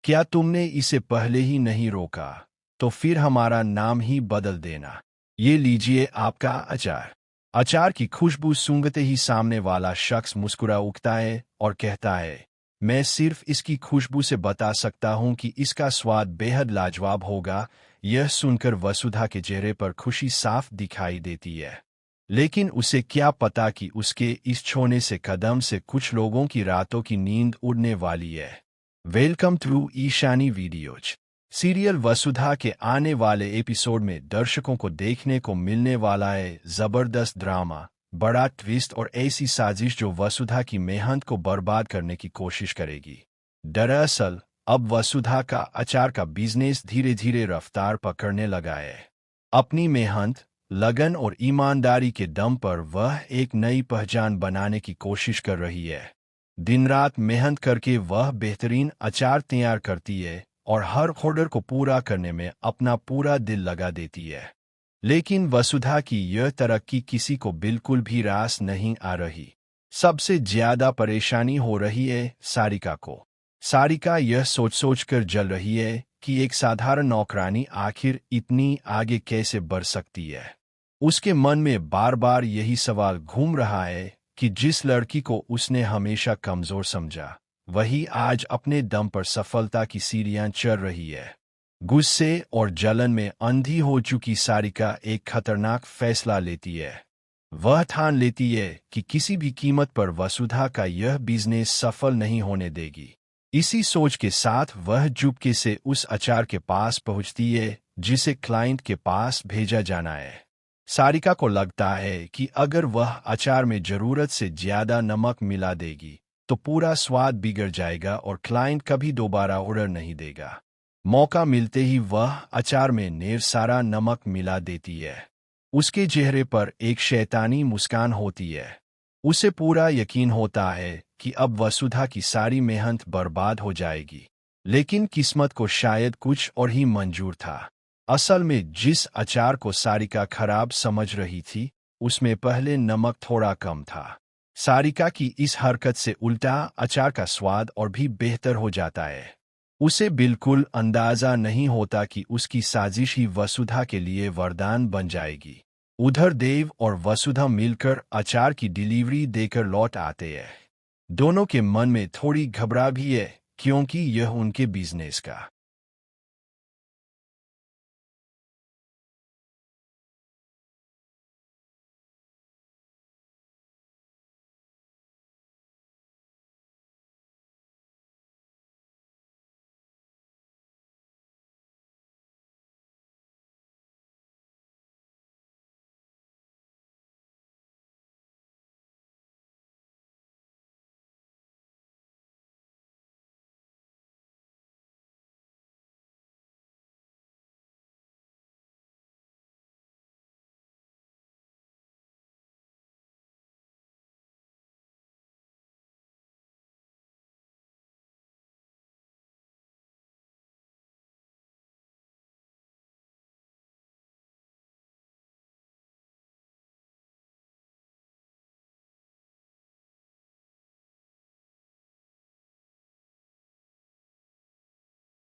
क्या तुमने इसे पहले ही नहीं रोका? तो फिर हमारा नाम ही बदल देना। ये लीजिए आपका अचार। अचार की खुशबू सूंघते ही सामने वाला शख्स मुस्कुरा उठता है और कहता है, मैं सिर्फ इसकी खुशबू से बता सकता हूं कि इसका स्वाद बेहद लाजवाब होगा। यह सुनकर वसुधा के चेहरे पर खुशी साफ दिखाई देती है। लेकिन उसे क्या पता कि उसके इस छोने से कदम से कुछ लोगों की रातों की नींद उड़ने वाली है। Welcome to Ishani videos. Serial Vasudha के आने वाले एपिसोड में दर्शकों को देखने को मिलने वाला है जबरदस्त ड्रामा, बड़ा ट्विस्ट और ऐसी साजिश जो वसुधा की मेहनत को बर्बाद करने की कोशिश करेगी। दरअसल अब वसुधा का अचार का बिजनेस धीरे धीरे रफ्तार पकड़ने लगा है। अपनी मेहनत, लगन और ईमानदारी के दम पर वह एक नई पहचान बनाने की कोशिश कर रही है। दिन रात मेहनत करके वह बेहतरीन अचार तैयार करती है और हर ऑर्डर को पूरा करने में अपना पूरा दिल लगा देती है। लेकिन वसुधा की यह तरक्की किसी को बिल्कुल भी रास नहीं आ रही। सबसे ज्यादा परेशानी हो रही है सारिका को। सारिका यह सोच सोच कर जल रही है कि एक साधारण नौकरानी आखिर इतनी आगे कैसे बढ़ सकती है। उसके मन में बार बार यही सवाल घूम रहा है कि जिस लड़की को उसने हमेशा कमजोर समझा, वही आज अपने दम पर सफलता की सीढ़ियां चढ़ रही है। गुस्से और जलन में अंधी हो चुकी सारिका एक खतरनाक फैसला लेती है। वह ठान लेती है कि किसी भी कीमत पर वसुधा का यह बिजनेस सफल नहीं होने देगी। इसी सोच के साथ वह चुपके से उस अचार के पास पहुंचती है जिसे क्लाइंट के पास भेजा जाना है। सारिका को लगता है कि अगर वह अचार में जरूरत से ज्यादा नमक मिला देगी तो पूरा स्वाद बिगड़ जाएगा और क्लाइंट कभी दोबारा ऑर्डर नहीं देगा। मौका मिलते ही वह अचार में ढेर सारा नमक मिला देती है। उसके चेहरे पर एक शैतानी मुस्कान होती है। उसे पूरा यकीन होता है कि अब वसुधा की सारी मेहनत बर्बाद हो जाएगी। लेकिन किस्मत को शायद कुछ और ही मंजूर था। असल में जिस अचार को सारिका खराब समझ रही थी, उसमें पहले नमक थोड़ा कम था। सारिका की इस हरकत से उल्टा अचार का स्वाद और भी बेहतर हो जाता है। उसे बिल्कुल अंदाजा नहीं होता कि उसकी साजिश ही वसुधा के लिए वरदान बन जाएगी। उधर देव और वसुधा मिलकर अचार की डिलीवरी देकर लौट आते हैं। दोनों के मन में थोड़ी घबराहट भी है क्योंकि यह उनके बिजनेस का